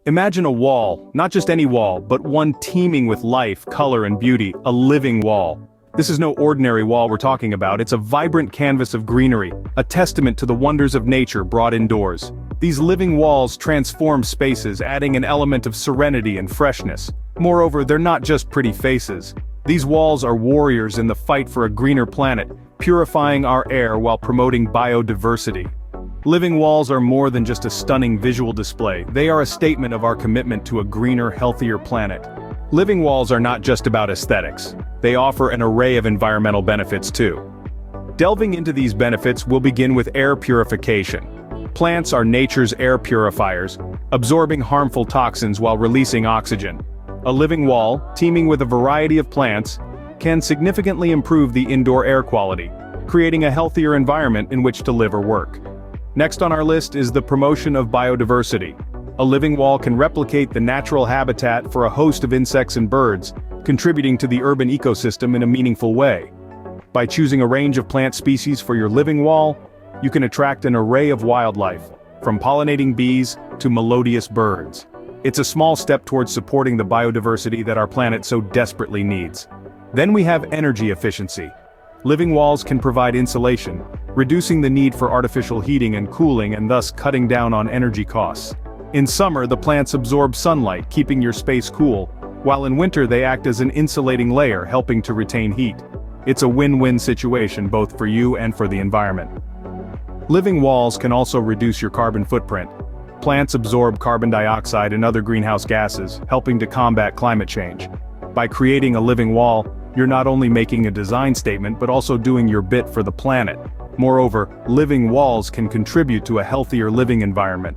Imagine a wall, not just any wall, but one teeming with life, color, and beauty, a living wall. This is no ordinary wall we're talking about, it's a vibrant canvas of greenery, a testament to the wonders of nature brought indoors. These living walls transform spaces, adding an element of serenity and freshness. Moreover, they're not just pretty faces. These walls are warriors in the fight for a greener planet, purifying our air while promoting biodiversity. Living walls are more than just a stunning visual display, they are a statement of our commitment to a greener, healthier planet. Living walls are not just about aesthetics. They offer an array of environmental benefits too. Delving into these benefits, we'll begin with air purification. Plants are nature's air purifiers, absorbing harmful toxins while releasing oxygen. A living wall, teeming with a variety of plants, can significantly improve the indoor air quality, creating a healthier environment in which to live or work. Next on our list is the promotion of biodiversity. A living wall can replicate the natural habitat for a host of insects and birds, contributing to the urban ecosystem in a meaningful way. By choosing a range of plant species for your living wall, you can attract an array of wildlife, from pollinating bees to melodious birds. It's a small step towards supporting the biodiversity that our planet so desperately needs. Then we have energy efficiency. Living walls can provide insulation, reducing the need for artificial heating and cooling and thus cutting down on energy costs. In summer, the plants absorb sunlight, keeping your space cool, while in winter they act as an insulating layer, helping to retain heat. It's a win-win situation both for you and for the environment. Living walls can also reduce your carbon footprint. Plants absorb carbon dioxide and other greenhouse gases, helping to combat climate change. By creating a living wall, you're not only making a design statement but also doing your bit for the planet. Moreover, living walls can contribute to a healthier living environment.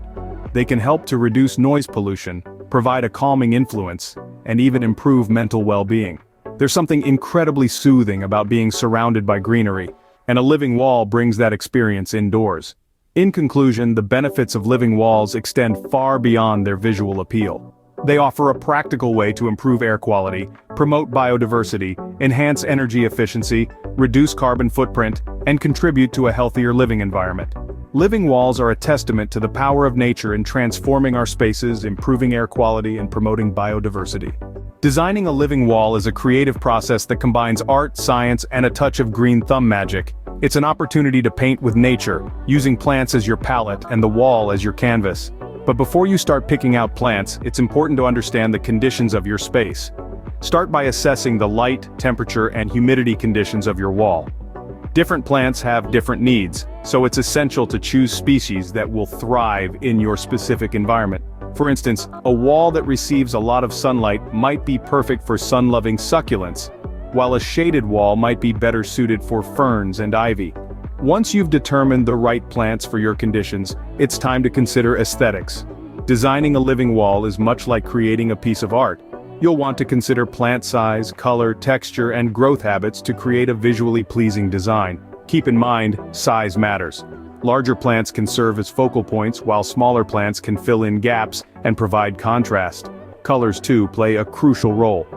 They can help to reduce noise pollution, provide a calming influence, and even improve mental well-being. There's something incredibly soothing about being surrounded by greenery, and a living wall brings that experience indoors. In conclusion, the benefits of living walls extend far beyond their visual appeal. They offer a practical way to improve air quality, promote biodiversity, enhance energy efficiency, reduce carbon footprint, and contribute to a healthier living environment. Living walls are a testament to the power of nature in transforming our spaces, improving air quality, and promoting biodiversity. Designing a living wall is a creative process that combines art, science, and a touch of green thumb magic. It's an opportunity to paint with nature, using plants as your palette and the wall as your canvas. But before you start picking out plants, it's important to understand the conditions of your space. Start by assessing the light, temperature, and humidity conditions of your wall. Different plants have different needs, so it's essential to choose species that will thrive in your specific environment. For instance, a wall that receives a lot of sunlight might be perfect for sun-loving succulents, while a shaded wall might be better suited for ferns and ivy. Once you've determined the right plants for your conditions, it's time to consider aesthetics. Designing a living wall is much like creating a piece of art. You'll want to consider plant size, color, texture, and growth habits to create a visually pleasing design. Keep in mind, size matters. Larger plants can serve as focal points, while smaller plants can fill in gaps and provide contrast. Colors too play a crucial role.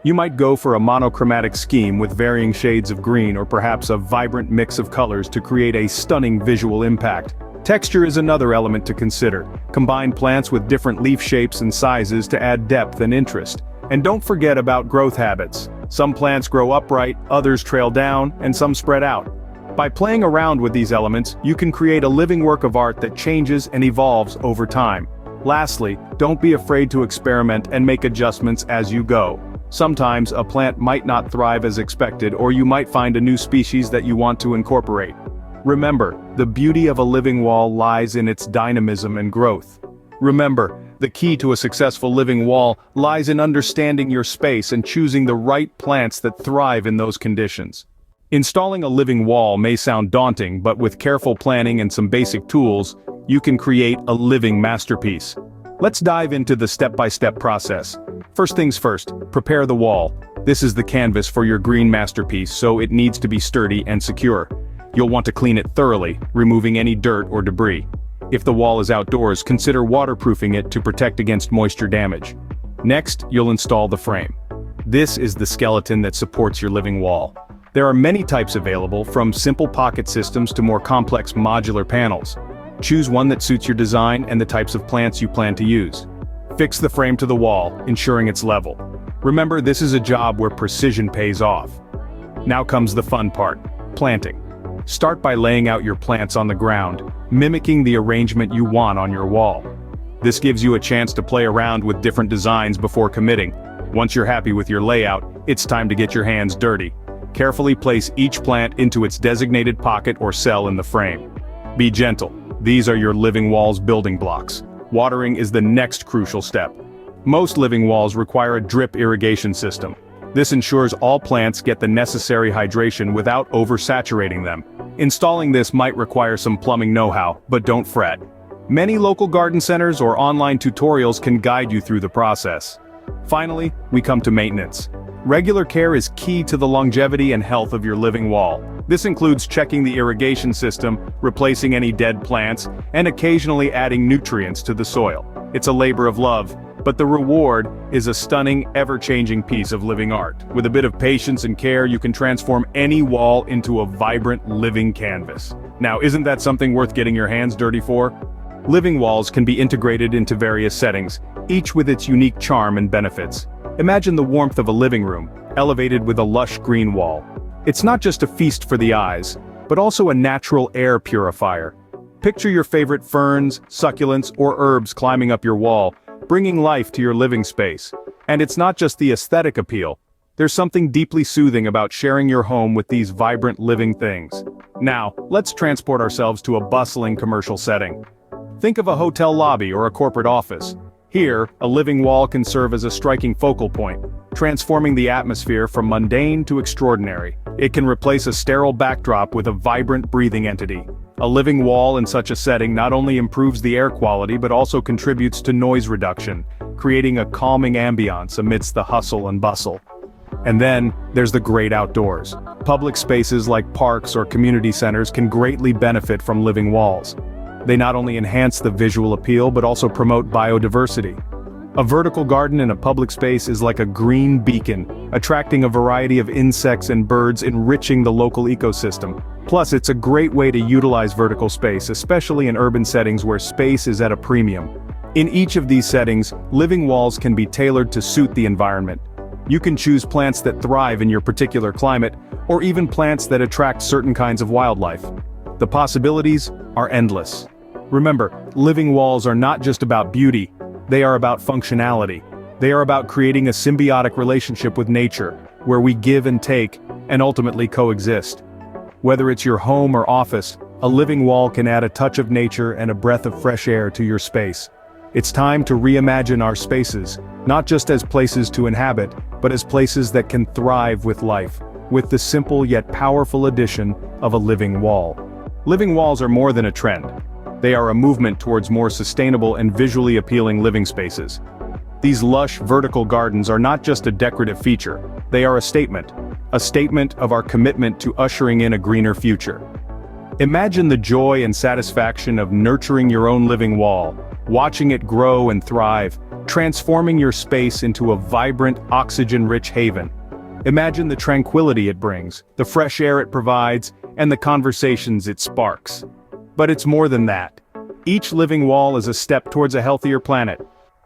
You might go for a monochromatic scheme with varying shades of green or perhaps a vibrant mix of colors to create a stunning visual impact. Texture is another element to consider. Combine plants with different leaf shapes and sizes to add depth and interest. And don't forget about growth habits. Some plants grow upright, others trail down, and some spread out. By playing around with these elements, you can create a living work of art that changes and evolves over time. Lastly, don't be afraid to experiment and make adjustments as you go. Sometimes a plant might not thrive as expected, or you might find a new species that you want to incorporate. Remember, the beauty of a living wall lies in its dynamism and growth. Remember, the key to a successful living wall lies in understanding your space and choosing the right plants that thrive in those conditions. Installing a living wall may sound daunting, but with careful planning and some basic tools, you can create a living masterpiece. Let's dive into the step-by-step process. First things first, prepare the wall. This is the canvas for your green masterpiece, so it needs to be sturdy and secure. You'll want to clean it thoroughly, removing any dirt or debris. If the wall is outdoors, consider waterproofing it to protect against moisture damage. Next, you'll install the frame. This is the skeleton that supports your living wall. There are many types available, from simple pocket systems to more complex modular panels. Choose one that suits your design and the types of plants you plan to use. Fix the frame to the wall, ensuring it's level. Remember, this is a job where precision pays off. Now comes the fun part, planting. Start by laying out your plants on the ground, mimicking the arrangement you want on your wall. This gives you a chance to play around with different designs before committing. Once you're happy with your layout, it's time to get your hands dirty. Carefully place each plant into its designated pocket or cell in the frame. Be gentle. These are your living walls building blocks. Watering is the next crucial step. Most living walls require a drip irrigation system. This ensures all plants get the necessary hydration without oversaturating them. Installing this might require some plumbing know-how, but don't fret. Many local garden centers or online tutorials can guide you through the process. Finally, we come to maintenance. Regular care is key to the longevity and health of your living wall. This includes checking the irrigation system, replacing any dead plants, and occasionally adding nutrients to the soil. It's a labor of love, but the reward is a stunning, ever-changing piece of living art. With a bit of patience and care, you can transform any wall into a vibrant, living canvas. Now, isn't that something worth getting your hands dirty for? Living walls can be integrated into various settings, each with its unique charm and benefits. Imagine the warmth of a living room, elevated with a lush green wall. It's not just a feast for the eyes, but also a natural air purifier. Picture your favorite ferns, succulents, or herbs climbing up your wall, bringing life to your living space. And it's not just the aesthetic appeal. There's something deeply soothing about sharing your home with these vibrant living things. Now, let's transport ourselves to a bustling commercial setting. Think of a hotel lobby or a corporate office. Here, a living wall can serve as a striking focal point, transforming the atmosphere from mundane to extraordinary. It can replace a sterile backdrop with a vibrant, breathing entity. A living wall in such a setting not only improves the air quality but also contributes to noise reduction, creating a calming ambiance amidst the hustle and bustle. And then, there's the great outdoors. Public spaces like parks or community centers can greatly benefit from living walls. They not only enhance the visual appeal but also promote biodiversity. A vertical garden in a public space is like a green beacon, attracting a variety of insects and birds, enriching the local ecosystem. Plus, it's a great way to utilize vertical space, especially in urban settings where space is at a premium. In each of these settings, living walls can be tailored to suit the environment. You can choose plants that thrive in your particular climate, or even plants that attract certain kinds of wildlife. The possibilities are endless. Remember, living walls are not just about beauty, they are about functionality. They are about creating a symbiotic relationship with nature, where we give and take, and ultimately coexist. Whether it's your home or office, a living wall can add a touch of nature and a breath of fresh air to your space. It's time to reimagine our spaces, not just as places to inhabit, but as places that can thrive with life, with the simple yet powerful addition of a living wall. Living walls are more than a trend. They are a movement towards more sustainable and visually appealing living spaces. These lush, vertical gardens are not just a decorative feature, they are a statement of our commitment to ushering in a greener future. Imagine the joy and satisfaction of nurturing your own living wall, watching it grow and thrive, transforming your space into a vibrant, oxygen-rich haven. Imagine the tranquility it brings, the fresh air it provides, and the conversations it sparks. But it's more than that. Each living wall is a step towards a healthier planet.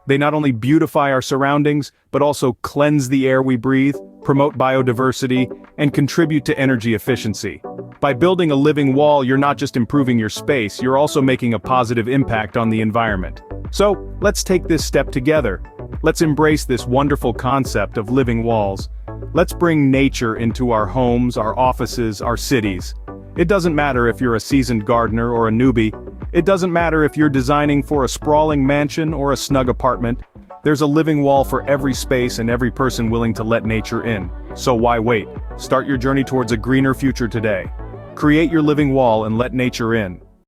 They not only beautify our surroundings, but also cleanse the air we breathe, promote biodiversity, and contribute to energy efficiency. By building a living wall, you're not just improving your space, you're also making a positive impact on the environment. So, let's take this step together. Let's embrace this wonderful concept of living walls. Let's bring nature into our homes, our offices, our cities. It doesn't matter if you're a seasoned gardener or a newbie. It doesn't matter if you're designing for a sprawling mansion or a snug apartment. There's a living wall for every space and every person willing to let nature in. So why wait? Start your journey towards a greener future today. Create your living wall and let nature in.